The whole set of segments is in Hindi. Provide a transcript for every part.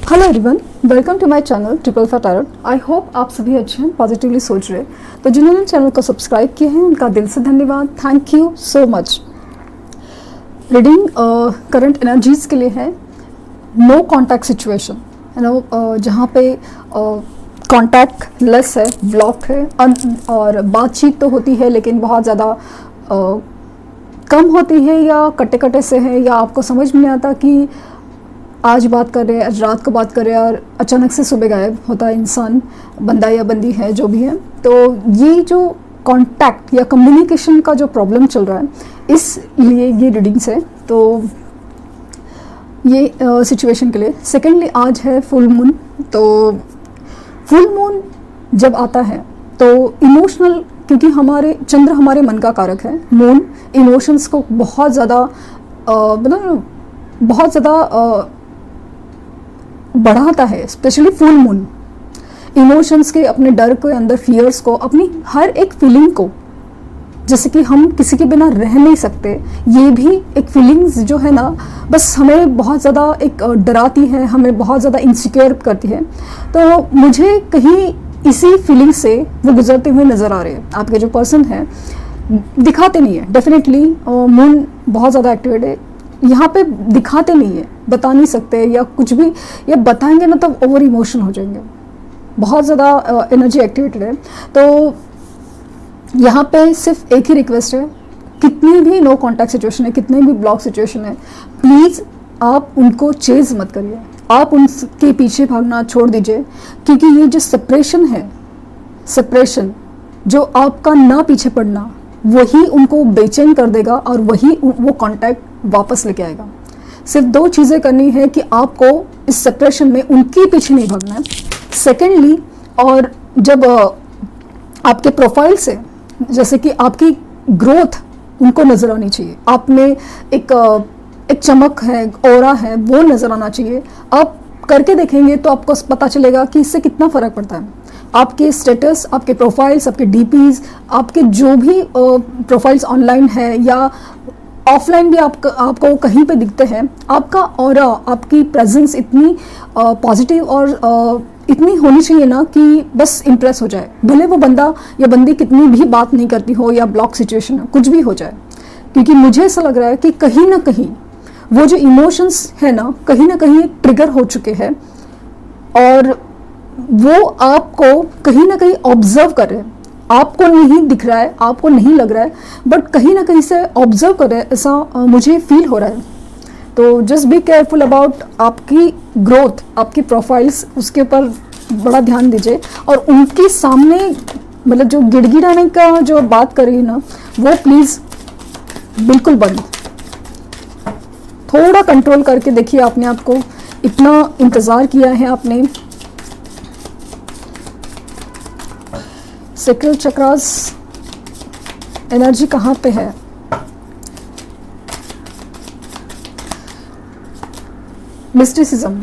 Hello everyone, welcome to my channel triple for tarot. I hope आप सभी अच्छे हैं, पॉजिटिवली सोच रहे हैं। तो जिन्होंने चैनल को सब्सक्राइब किया है उनका दिल से धन्यवाद, thank you so much. Reading current energies के लिए है। No contact situation, you know, जहाँ पे कॉन्टैक्ट लेस है, ब्लॉक है, और बातचीत तो होती है लेकिन बहुत ज़्यादा कम होती है या कटे कटे से है, या आपको समझ में नहीं आता कि आज बात कर रहे हैं, आज रात को बात कर रहे हैं और अचानक से सुबह गायब होता है इंसान, बंदा या बंदी है जो भी है। तो ये जो कांटेक्ट या कम्युनिकेशन का जो प्रॉब्लम चल रहा है, इसलिए ये रीडिंग्स है। तो ये सिचुएशन के लिए। सेकेंडली, आज है फुल मून। तो फुल मून जब आता है तो इमोशनल, क्योंकि हमारे चंद्र हमारे मन का कारक है, मून इमोशंस को बहुत ज़्यादा मतलब बहुत ज़्यादा बढ़ाता है। स्पेशली फुल मून इमोशंस के, अपने डर को अंदर, फियर्स को, अपनी हर एक फीलिंग को, जैसे कि हम किसी के बिना रह नहीं सकते, ये भी एक फीलिंग्स जो है ना, बस हमें बहुत ज़्यादा एक डराती है, हमें बहुत ज़्यादा इनसिक्योर करती है। तो मुझे कहीं इसी फीलिंग से वो गुजरते हुए नज़र आ रहे हैं। आपके जो पर्सन है दिखाते नहीं है, डेफिनेटली मून बहुत ज़्यादा एक्टिवेट है, यहाँ पे दिखाते नहीं है, बता नहीं सकते या कुछ भी, या बताएंगे ना तब ओवर इमोशन हो जाएंगे, बहुत ज़्यादा एनर्जी एक्टिवेटेड है। तो यहाँ पे सिर्फ एक ही रिक्वेस्ट है, कितनी भी नो कॉन्टैक्ट सिचुएशन है, कितने भी ब्लॉक सिचुएशन है, प्लीज़ आप उनको चेज मत करिए, आप उनके पीछे भागना छोड़ दीजिए। क्योंकि ये जो सेपरेशन है, सेपरेशन जो आपका ना पीछे पड़ना, वही उनको बेचैन कर देगा और वही वो कांटेक्ट वापस लेके आएगा। सिर्फ दो चीज़ें करनी है कि आपको इस सेपरेशन में उनके पीछे नहीं भागना है। सेकेंडली, और जब आपके प्रोफाइल से, जैसे कि आपकी ग्रोथ उनको नज़र आनी चाहिए, आप में एक चमक है, ऑरा है, वो नज़र आना चाहिए। आप करके देखेंगे तो आपको पता चलेगा कि इससे कितना फ़र्क पड़ता है। आपके स्टेटस, आपके प्रोफाइल्स, आपके डीपीज़, आपके जो भी प्रोफाइल्स ऑनलाइन है या ऑफलाइन भी आपको कहीं पे दिखते हैं, आपका ऑरा, आपकी प्रेजेंस इतनी पॉजिटिव और इतनी होनी चाहिए ना कि बस इम्प्रेस हो जाए, भले वो बंदा या बंदी कितनी भी बात नहीं करती हो या ब्लॉक सिचुएशन है, कुछ भी हो जाए। क्योंकि मुझे ऐसा लग रहा है कि कहीं ना कहीं वो जो इमोशंस है ना कहीं ट्रिगर हो चुके हैं और वो आपको कहीं ना कहीं ऑब्जर्व कर रहे हैं। आपको नहीं दिख रहा है, आपको नहीं लग रहा है, बट कहीं ना कहीं से ऑब्जर्व कर रहे हैं, ऐसा मुझे फील हो रहा है। तो जस्ट बी केयरफुल अबाउट आपकी ग्रोथ, आपकी प्रोफाइल्स, उसके ऊपर बड़ा ध्यान दीजिए। और उनके सामने मतलब जो गिड़गिड़ाने का जो बात कर रही है ना, वो प्लीज़ बिल्कुल बंद। थोड़ा कंट्रोल करके देखिए आपने, आपको इतना इंतज़ार किया है आपने। सेक्रल चक्रास एनर्जी कहाँ पे है? मिस्टिसिज्म।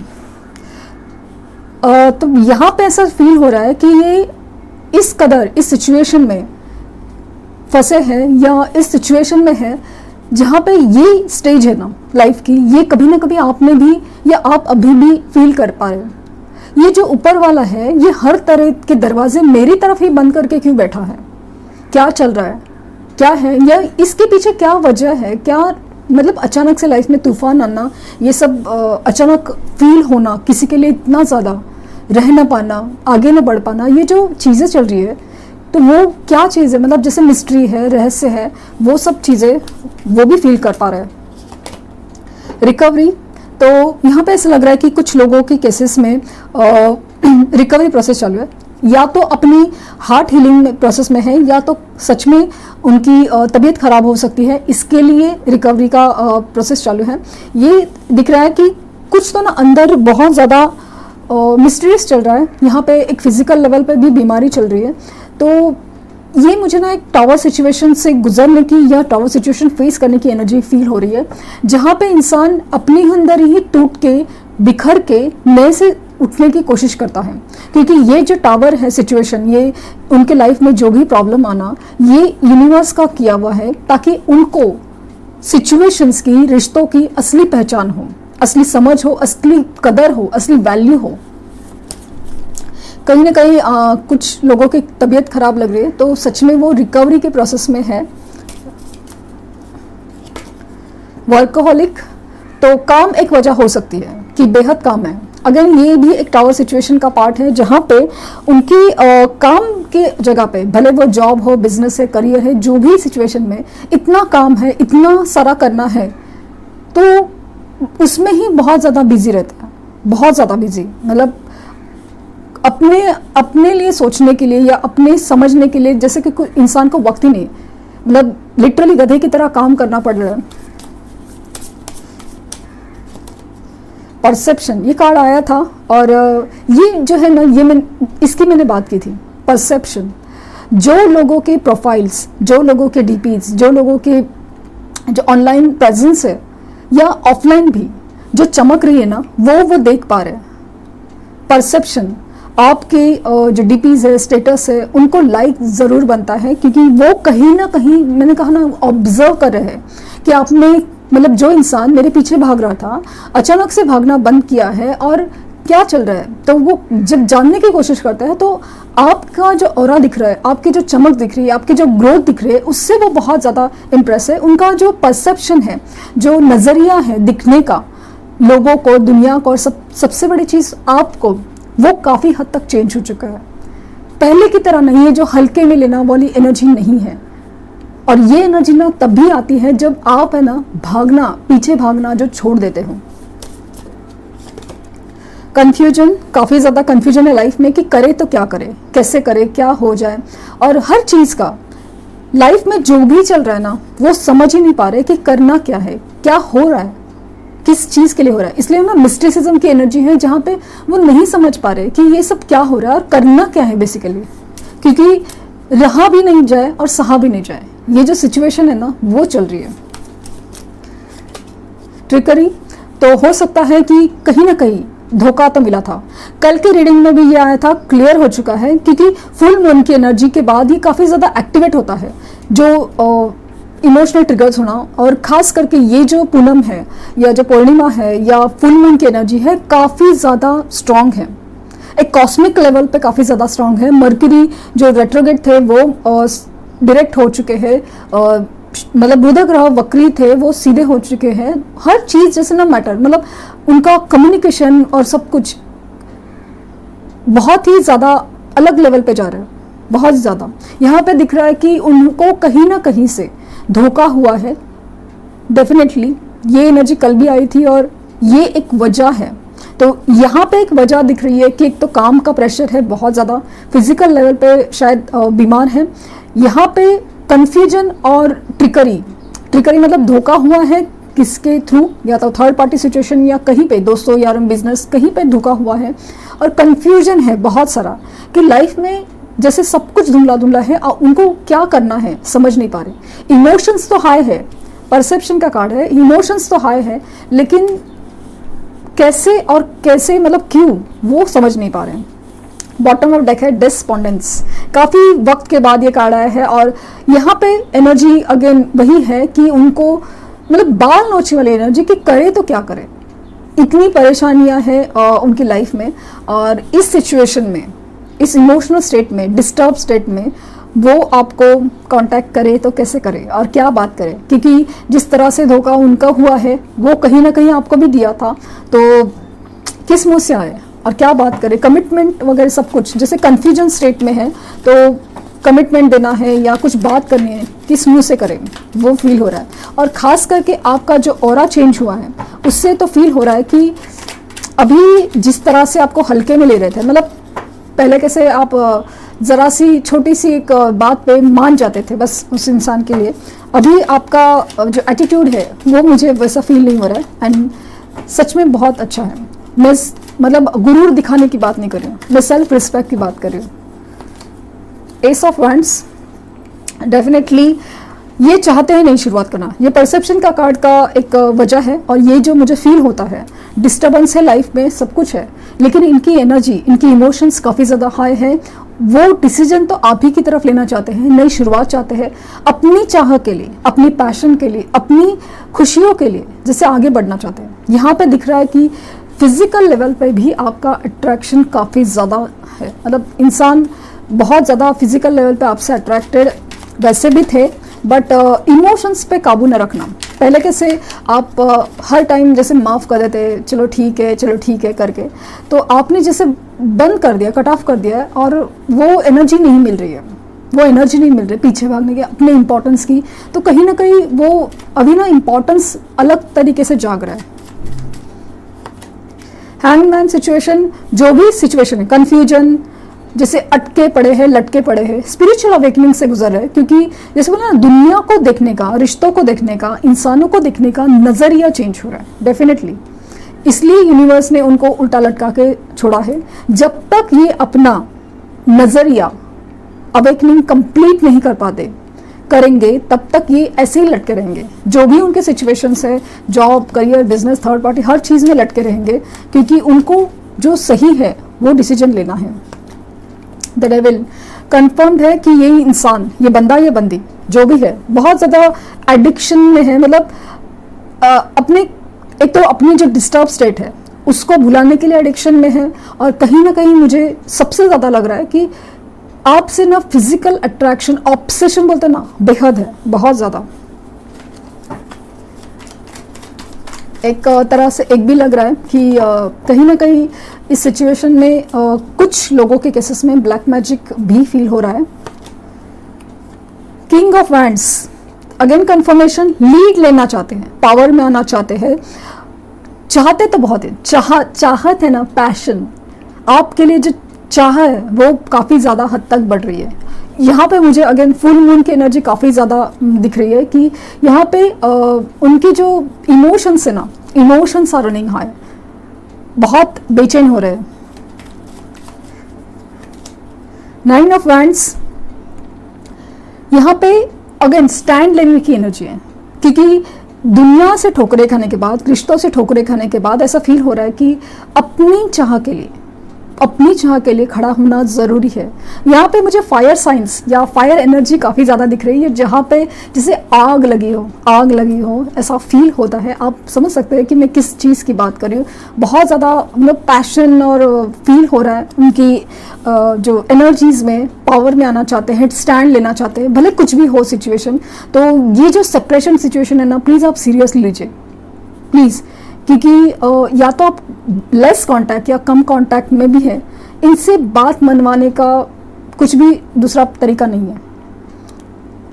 तो यहाँ पे ऐसा फील हो रहा है कि ये इस कदर इस सिचुएशन में फंसे हैं या इस सिचुएशन में है जहाँ पे ये स्टेज है ना लाइफ की, ये कभी ना कभी आप में भी या आप अभी भी फील कर पा रहे हैं। ये जो ऊपर वाला है, ये हर तरह के दरवाजे मेरी तरफ ही बंद करके क्यों बैठा है? क्या चल रहा है, क्या है, या इसके पीछे क्या वजह है? क्या मतलब अचानक से लाइफ में तूफान आना, ये सब अचानक फील होना, किसी के लिए इतना ज़्यादा रह ना पाना, आगे ना बढ़ पाना, ये जो चीज़ें चल रही है, तो वो क्या चीज़ है? मतलब जैसे मिस्ट्री है, रहस्य है, वो सब चीज़ें वो भी फील कर पा रहे हैं। रिकवरी। तो यहाँ पे ऐसा लग रहा है कि कुछ लोगों के केसेस में रिकवरी प्रोसेस चालू है, या तो अपनी हार्ट हीलिंग प्रोसेस में है, या तो सच में उनकी तबीयत ख़राब हो सकती है, इसके लिए रिकवरी का प्रोसेस चालू है। ये दिख रहा है कि कुछ तो ना अंदर बहुत ज़्यादा मिस्टीरियस चल रहा है। यहाँ पे एक फिजिकल लेवल पे भी बीमारी चल रही है। तो ये मुझे ना एक टावर सिचुएशन से गुजरने की या टावर सिचुएशन फेस करने की एनर्जी फील हो रही है, जहाँ पे इंसान अपने अंदर ही टूट के, बिखर के नए से उठने की कोशिश करता है। क्योंकि ये जो टावर है सिचुएशन, ये उनके लाइफ में जो भी प्रॉब्लम आना, ये यूनिवर्स का किया हुआ है ताकि उनको सिचुएशंस की, रिश्तों की असली पहचान हो। असली समझ हो, असली कदर हो, असली वैल्यू हो। कहीं ना कहीं कुछ लोगों की तबीयत खराब लग रही है तो सच में वो रिकवरी के प्रोसेस में है। वर्कहोलिक, तो काम एक वजह हो सकती है कि बेहद काम है। अगर ये भी एक टावर सिचुएशन का पार्ट है जहाँ पे उनकी काम के जगह पे, भले वो जॉब हो, बिजनेस है, करियर है, जो भी सिचुएशन में इतना काम है, इतना सारा करना है, तो उसमें ही बहुत ज़्यादा बिजी रहता है, बहुत ज़्यादा बिजी। मतलब अपने लिए सोचने के लिए या अपने समझने के लिए जैसे कि कोई इंसान को वक्त ही नहीं, मतलब लिटरली गधे की तरह काम करना पड़ रहा है। परसेप्शन, ये कार्ड आया था और ये जो है ना, ये इसकी मैंने बात की थी। परसेप्शन, जो लोगों के प्रोफाइल्स, जो लोगों के डीपीज, जो लोगों के जो ऑनलाइन प्रेजेंस है या ऑफलाइन भी जो चमक रही है ना, वो देख पा रहे हैं। परसेप्शन, आपके जो डीपीज है, स्टेटस है, उनको लाइक ज़रूर बनता है क्योंकि वो कहीं ना कहीं, मैंने कहा ना, ऑब्जर्व कर रहे हैं कि आपने, मतलब जो इंसान मेरे पीछे भाग रहा था अचानक से भागना बंद किया है और क्या चल रहा है, तो वो जब जानने की कोशिश करता है तो आपका जो ऑरा दिख रहा है, आपकी जो चमक दिख रही है, आपकी जो ग्रोथ दिख रही है, उससे वो बहुत ज़्यादा इम्प्रेस है। उनका जो परसेप्शन है, जो नज़रिया है दिखने का लोगों को, दुनिया को, और सबसे बड़ी चीज़ आपको, वो काफ़ी हद तक चेंज हो चुका है। पहले की तरह नहीं है, जो हल्के में लेना वाली एनर्जी नहीं है। और ये एनर्जी ना तब भी आती है जब आप है ना भागना, पीछे भागना जो छोड़ देते हो। कंफ्यूजन, काफ़ी ज़्यादा कंफ्यूजन है लाइफ में कि करे तो क्या करे, कैसे करे, क्या हो जाए, और हर चीज़ का लाइफ में जो भी चल रहा है ना, वो समझ ही नहीं पा रहे कि करना क्या है, क्या हो रहा है, किस चीज़ के लिए हो रहा है। इसलिए ना मिस्टिसिज्म की एनर्जी है जहाँ पे वो नहीं समझ पा रहे कि ये सब क्या हो रहा है और करना क्या है बेसिकली, क्योंकि रहा भी नहीं जाए और सहा भी नहीं जाए, ये जो सिचुएशन है ना वो चल रही है। ट्रिकरी, तो हो सकता है कि कहीं ना कहीं धोखा तो मिला था। कल के रीडिंग में भी ये आया था, क्लियर हो चुका है क्योंकि फुल मून की एनर्जी के बाद ये काफ़ी ज़्यादा एक्टिवेट होता है, जो इमोशनल ट्रिगर्स होना, और ख़ास करके ये जो पूनम है या जो पूर्णिमा है या फुल मून की एनर्जी है, काफ़ी ज़्यादा स्ट्रॉन्ग है, एक कॉस्मिक लेवल पे काफ़ी ज़्यादा स्ट्रॉन्ग है। मर्करी जो रेट्रोगेट थे वो डायरेक्ट हो चुके हैं, मतलब बुध ग्रह वक्री थे वो सीधे हो चुके हैं। हर चीज़ जैसे ना मैटर, मतलब उनका कम्युनिकेशन और सब कुछ बहुत ही ज़्यादा अलग लेवल पे जा रहा है, बहुत ज़्यादा। यहाँ पे दिख रहा है कि उनको कहीं ना कहीं से धोखा हुआ है। डेफिनेटली ये एनर्जी कल भी आई थी और ये एक वजह है। तो यहाँ पे एक वजह दिख रही है कि एक तो काम का प्रेशर है बहुत ज़्यादा, फिजिकल लेवल पे शायद बीमार है। यहाँ पे कन्फ्यूजन और ट्रिकरी मतलब धोखा हुआ है किसके थ्रू, या तो थर्ड पार्टी सिचुएशन या कहीं पे दोस्तों यार बिजनेस, कहीं पे धोखा हुआ है। और कन्फ्यूजन है बहुत सारा कि लाइफ में जैसे सब कुछ धुंधला धुंधला है और उनको क्या करना है समझ नहीं पा रहे। इमोशंस तो हाई है, परसेप्शन का कार्ड है, इमोशंस तो हाई है, लेकिन कैसे और कैसे, मतलब क्यों, वो समझ नहीं पा रहे हैं। बॉटम ऑफ डेक है डिस्पोंडेंस, काफ़ी वक्त के बाद ये कार्ड आया है और यहाँ पे एनर्जी अगेन वही है कि उनको, मतलब बाल नोचने वाली एनर्जी कि करे तो क्या करे, इतनी परेशानियां हैं उनकी लाइफ में। और इस सिचुएशन में, इस इमोशनल स्टेट में, डिस्टर्ब स्टेट में वो आपको कांटेक्ट करे तो कैसे करे और क्या बात करे, क्योंकि जिस तरह से धोखा उनका हुआ है वो कहीं ना कहीं आपको भी दिया था, तो किस मुँह से आए और क्या बात करे। कमिटमेंट वगैरह सब कुछ, जैसे कन्फ्यूजन स्टेट में है तो कमिटमेंट देना है या कुछ बात करनी है, किस मुंह से करें वो फील हो रहा है। और ख़ास करके आपका जो ऑरा चेंज हुआ है उससे तो फील हो रहा है कि अभी जिस तरह से आपको हल्के में ले रहे थे, मतलब पहले कैसे आप ज़रा सी छोटी सी एक बात पे मान जाते थे बस उस इंसान के लिए, अभी आपका जो एटीट्यूड है वो मुझे वैसा फील नहीं हो रहा है। एंड सच में बहुत अच्छा है। मैं मतलब गुरूर दिखाने की बात नहीं कर रही हूँ, मैं सेल्फ रिस्पेक्ट की बात कर रही हूँ। एस ऑफ वैंड्स, डेफिनेटली ये चाहते हैं नई शुरुआत करना, ये परसेप्शन का कार्ड का एक वजह है। और ये जो मुझे फील होता है, डिस्टर्बेंस है लाइफ में, सब कुछ है, लेकिन इनकी एनर्जी, इनकी इमोशंस काफ़ी ज़्यादा हाई है। वो डिसीजन तो आप ही की तरफ लेना चाहते हैं, नई शुरुआत चाहते हैं, अपनी चाह के लिए, अपनी पैशन के लिए, अपनी खुशियों के लिए जैसे आगे बढ़ना चाहते हैं। यहाँ पे दिख रहा है कि फिजिकल लेवल पे भी आपका अट्रैक्शन काफ़ी ज़्यादा है, मतलब इंसान बहुत ज़्यादा फिजिकल लेवल पे आपसे अट्रैक्टेड वैसे भी थे, बट इमोशंस पे काबू न रखना। पहले कैसे आप हर टाइम जैसे माफ़ कर देते, चलो ठीक है करके, तो आपने जैसे बंद कर दिया, कट ऑफ कर दिया है, और वो एनर्जी नहीं मिल रही है, वो एनर्जी नहीं मिल रही पीछे भागने की, अपने इम्पोर्टेंस की। तो कहीं ना कहीं वो अभी ना इम्पोर्टेंस अलग तरीके से जाग रहा है। हैंगमैन सिचुएशन, जो भी सिचुएशन है, कन्फ्यूजन, जैसे अटके पड़े हैं, लटके पड़े हैं, स्पिरिचुअल अवेकनिंग से गुजर रहे हैं, क्योंकि जैसे बोला ना, दुनिया को देखने का, रिश्तों को देखने का, इंसानों को देखने का नज़रिया चेंज हो रहा है डेफिनेटली। इसलिए यूनिवर्स ने उनको उल्टा लटका के छोड़ा है। जब तक ये अपना नज़रिया अवेकनिंग कंप्लीट नहीं कर पाते करेंगे, तब तक ये ऐसे ही लटके रहेंगे। जो भी उनके सिचुएशंस है, job, career, business, third party, हर चीज़ में लटके रहेंगे, क्योंकि उनको जो सही है वो डिसीजन लेना है। द डेविल कंफर्म्ड है कि ये इंसान, ये बंदा, ये बंदी जो भी है, बहुत ज़्यादा एडिक्शन में है, मतलब अपने, एक तो अपनी जो डिस्टर्ब स्टेट है उसको भुलाने के लिए एडिक्शन में है, और कहीं ना कहीं मुझे सबसे ज़्यादा लग रहा है कि आपसे ना फिजिकल अट्रैक्शन, ऑब्सेशन बोलते हैं ना, बेहद है, बहुत ज़्यादा। एक तरह से एक भी लग रहा है कि कहीं ना कहीं इस सिचुएशन में कुछ लोगों के केसेस में ब्लैक मैजिक भी फील हो रहा है। King of wands, again confirmation, lead लेना चाहते हैं, पावर में आना चाहते हैं, चाहते तो बहुत है, चाहत है ना, पैशन, आपके लिए जो चाह है वो काफ़ी ज़्यादा हद तक बढ़ रही है। यहाँ पे मुझे अगेन फुल मून की एनर्जी काफ़ी ज़्यादा दिख रही है कि यहाँ पे उनकी जो इमोशंस है ना, इमोशंस आर रनिंग हाई, बहुत बेचैन हो रहे हैं। 9 ऑफ वैंड्स, यहाँ पे अगेन स्टैंड लेने की एनर्जी है, क्योंकि दुनिया से ठोकरे खाने के बाद, रिश्तों से ठोकरे खाने के बाद ऐसा फील हो रहा है कि अपनी चाह के लिए खड़ा होना ज़रूरी है। यहाँ पे मुझे फायर साइंस या फायर एनर्जी काफ़ी ज़्यादा दिख रही है, जहाँ पे जैसे आग लगी हो ऐसा फील होता है। आप समझ सकते हैं कि मैं किस चीज़ की बात कर रही हूँ। बहुत ज़्यादा मतलब पैशन और फील हो रहा है उनकी जो एनर्जीज़ में, पावर में आना चाहते हैं, स्टैंड लेना चाहते हैं, भले कुछ भी हो सिचुएशन। तो ये जो सेपरेशन सिचुएशन है ना, प्लीज़ आप सीरियसली लीजिए प्लीज़, क्योंकि या तो आप लेस कांटेक्ट या कम कांटेक्ट में भी है, इनसे बात मनवाने का कुछ भी दूसरा तरीका नहीं है।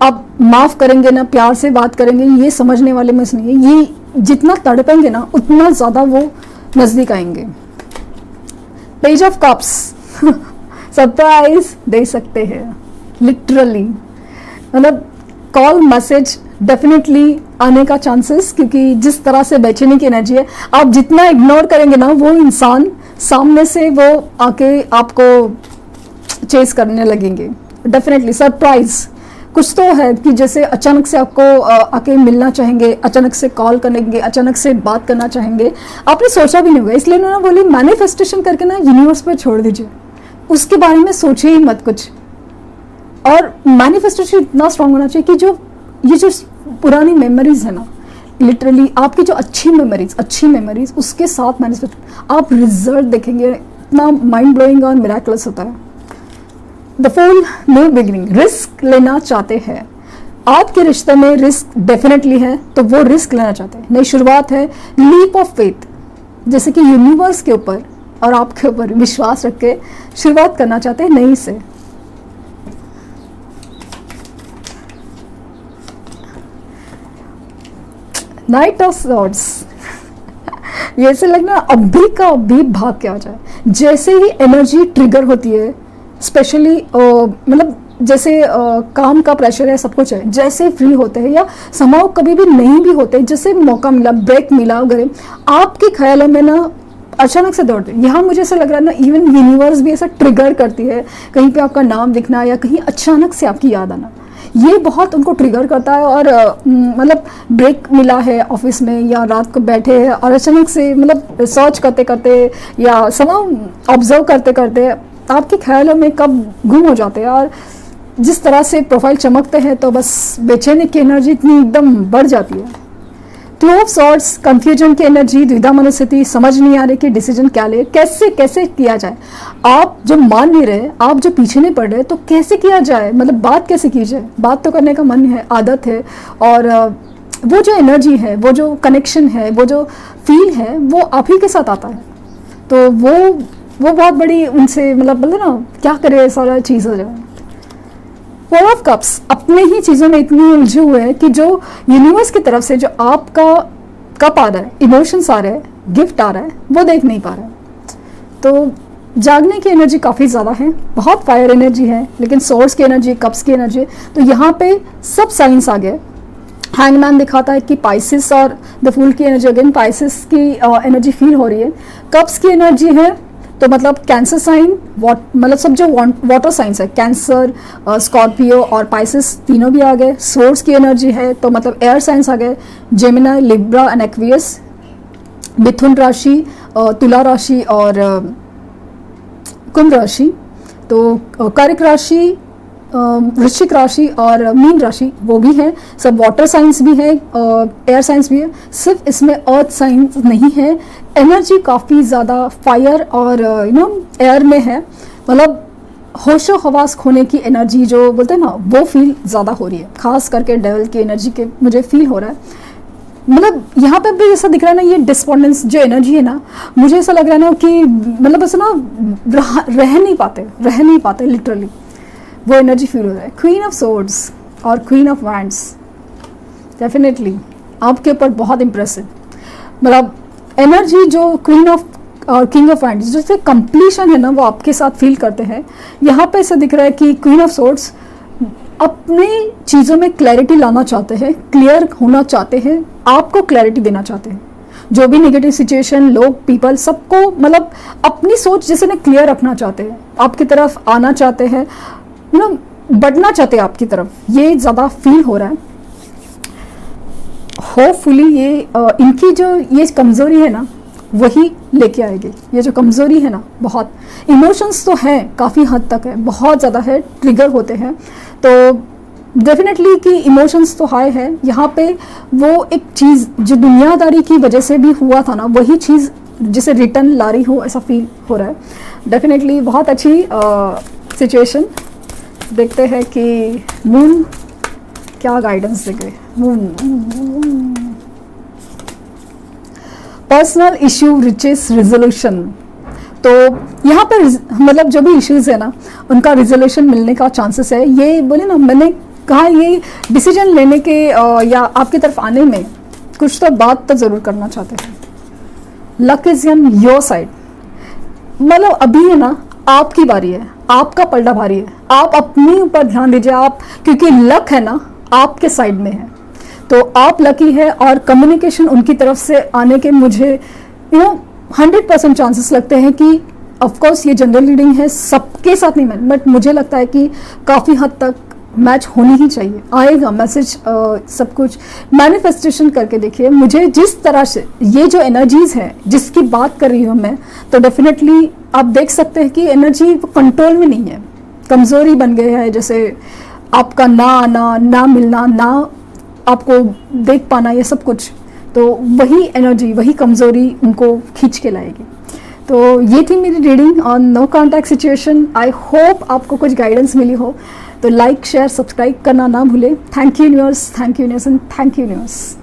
आप माफ़ करेंगे ना, प्यार से बात करेंगे, ये समझने वाले में से नहीं है। ये जितना तड़पेंगे ना, उतना ज़्यादा वो नज़दीक आएंगे। पेज ऑफ कप्स सरप्राइज दे सकते हैं लिटरली, मतलब कॉल, मैसेज डेफिनेटली आने का चांसेस, क्योंकि जिस तरह से बेचैनी की एनर्जी है, आप जितना इग्नोर करेंगे ना, वो इंसान सामने से वो आके आपको चेस करने लगेंगे। डेफिनेटली सरप्राइज कुछ तो है कि जैसे अचानक से आपको आके मिलना चाहेंगे, अचानक से कॉल करेंगे, अचानक से बात करना चाहेंगे, आपने सोचा भी नहीं होगा। इसलिए उन्होंने बोली मैनिफेस्टेशन करके ना यूनिवर्स पे छोड़ दीजिए, उसके बारे में सोचिए ही मत कुछ। और मैनिफेस्टेशन इतना स्ट्रांग होना चाहिए कि ये जो पुरानी मेमोरीज है ना, लिटरली आपकी जो अच्छी मेमोरीज उसके साथ मैनिफेस्ट, आप रिजल्ट देखेंगे, इतना माइंड ब्लोइंग और मिराकुलस होता है। The fool, new beginning, risk लेना चाहते हैं आपके रिश्ते में, रिस्क डेफिनेटली है, तो वो रिस्क लेना चाहते हैं, नई शुरुआत है, लीप ऑफ फेथ, जैसे कि यूनिवर्स के ऊपर और आपके ऊपर विश्वास रख के शुरुआत करना चाहते हैं नई से। नाइट ऑफ सॉर्ड्स, ये ऐसे लगना अभी का अभी भाग के आ जाए। जैसे ही एनर्जी ट्रिगर होती है, स्पेशली मतलब जैसे काम का प्रेशर है, सब कुछ है, जैसे फ्री होते हैं या समाव कभी भी नहीं भी होते, जैसे मौका मिला, ब्रेक मिला वगैरह, आपके ख्यालों में ना अचानक से दौड़ते। यहाँ मुझे ऐसा लग रहा है ना, इवन यूनिवर्स भी ऐसा ट्रिगर करती है, कहीं पे आपका नाम दिखना या कहीं अचानक से आपकी याद आना, ये बहुत उनको ट्रिगर करता है। और मतलब ब्रेक मिला है ऑफिस में या रात को बैठे हैं और अचानक से मतलब सर्च करते करते या समय ऑब्जर्व करते करते आपके ख्यालों में कब गुम हो जाते हैं। और जिस तरह से प्रोफाइल चमकते हैं तो बस बेचैनी की एनर्जी इतनी एकदम बढ़ जाती है। टू ऑफ सॉर्ड्स, कंफ्यूजन की एनर्जी, द्विधा मनस्थिति, समझ नहीं आ रही कि डिसीजन क्या ले, कैसे कैसे किया जाए। आप जो मान नहीं रहे, आप जो पीछे नहीं पड़ रहे, तो कैसे किया जाए, मतलब बात कैसे की जाए। बात तो करने का मन है, आदत है, और वो जो एनर्जी है, वो जो कनेक्शन है, वो जो फील है, वो आप ही के साथ आता है। तो वो बहुत बड़ी उनसे मतलब बोलते ना क्या करे, सारा चीज़ हो जाए। फोर ऑफ कप्स अपने ही चीज़ों में इतनी उलझे हुए हैं कि जो यूनिवर्स की तरफ से जो आपका कप आ रहा है, इमोशंस आ रहे हैं, गिफ्ट आ रहा है, वो देख नहीं पा रहा है। तो जागने की एनर्जी काफ़ी ज़्यादा है, बहुत फायर एनर्जी है, लेकिन सोर्स की एनर्जी, कप्स की एनर्जी, तो यहाँ पे सब साइंस आ गए। हैंगमैन दिखाता है कि पाइसिस और द फूल की एनर्जी, अगेन पाइसिस की एनर्जी फील हो रही है। कप्स की एनर्जी है तो मतलब कैंसर साइन, मतलब सब जो वाटर साइंस है, कैंसर, स्कॉर्पियो और पाइसिस तीनों भी आ गए। सोर्स की एनर्जी है तो मतलब एयर साइंस आ गए, जेमिनी, लिब्रा एंड एक्वियस। मिथुन राशि, तुला राशि और कुंभ राशि। तो कर्क राशि, वृश्चिक राशि और मीन राशि वो भी है, सब वाटर साइंस भी है, एयर साइंस भी है, सिर्फ इसमें अर्थ साइंस नहीं है। एनर्जी काफ़ी ज़्यादा फायर और एयर में है, मतलब होशो हवास खोने की एनर्जी जो बोलते हैं ना, वो फील ज़्यादा हो रही है, खास करके डेविल की एनर्जी के मुझे फील हो रहा है। मतलब यहाँ पे भी ऐसा दिख रहा है ना, ये डिस्पोंडेंस जो एनर्जी है ना, मुझे ऐसा लग रहा है ना कि मतलब ऐसा ना रह नहीं पाते लिटरली, वो एनर्जी फील हो रहा है। क्वीन ऑफ सोर्ड्स और क्वीन ऑफ वैंड्स डेफिनेटली आपके ऊपर बहुत इम्प्रेसिव, मतलब एनर्जी जो क्वीन ऑफ और किंग ऑफ वैंड्स जैसे कंप्लीशन है ना, वो आपके साथ फील करते हैं। यहाँ पे ऐसा दिख रहा है कि क्वीन ऑफ सोर्ड्स अपनी चीज़ों में क्लैरिटी लाना चाहते हैं, क्लियर होना चाहते हैं, आपको क्लैरिटी देना चाहते हैं। जो भी नेगेटिव सिचुएशन, लोग, पीपल, सबको मतलब अपनी सोच जैसे ना क्लियर रखना चाहते हैं, आपकी तरफ आना चाहते हैं, बढ़ना चाहते हैं आपकी तरफ, ये ज़्यादा फील हो रहा है। होपफुली ये इनकी जो ये कमज़ोरी है ना, वही लेके आएगी। ये जो कमज़ोरी है ना, बहुत इमोशंस तो हैं, काफ़ी हद तक है, बहुत ज़्यादा है, ट्रिगर होते हैं, तो डेफिनेटली कि इमोशंस तो हाई है। यहाँ पे वो एक चीज़ जो दुनियादारी की वजह से भी हुआ था ना, वही चीज़ जिसे रिटर्न ला रही हो, ऐसा फील हो रहा है। डेफिनेटली बहुत अच्छी सिचुएशन। देखते हैं कि मून क्या गाइडेंस देंगे। Moon personal issue riches resolution, तो यहाँ पर मतलब जो भी इश्यूज है ना, उनका रिजोल्यूशन मिलने का चांसेस है। ये बोले ना, मैंने कहा ये डिसीजन लेने के या आपकी तरफ आने में कुछ तो बात तो ज़रूर करना चाहते हैं। Luck is in your side, मतलब अभी है ना आपकी बारी है, आपका पलड़ा भारी है, आप अपने ऊपर ध्यान दीजिए। आप क्योंकि लक है ना आपके साइड में है, तो आप लकी है, और कम्युनिकेशन उनकी तरफ से आने के मुझे 100% चांसेस लगते हैं कि ऑफकोर्स ये जनरल रीडिंग है, सबके साथ नहीं, बट मुझे लगता है कि काफ़ी हद तक मैच होनी ही चाहिए, आएगा मैसेज। सब कुछ मैनिफेस्टेशन करके देखिए, मुझे जिस तरह से ये जो एनर्जीज है जिसकी बात कर रही हूँ मैं, तो डेफिनेटली आप देख सकते हैं कि एनर्जी कंट्रोल में नहीं है, कमज़ोरी बन गया है। जैसे आपका ना आना, ना मिलना, ना आपको देख पाना, ये सब कुछ, तो वही एनर्जी, वही कमज़ोरी उनको खींच के लाएगी। तो ये थी मेरी reading on no contact situation. I hope आपको कुछ गाइडेंस मिली हो, तो लाइक, शेयर, सब्सक्राइब करना ना भूले। Thank you universe, thank you universe and thank you universe.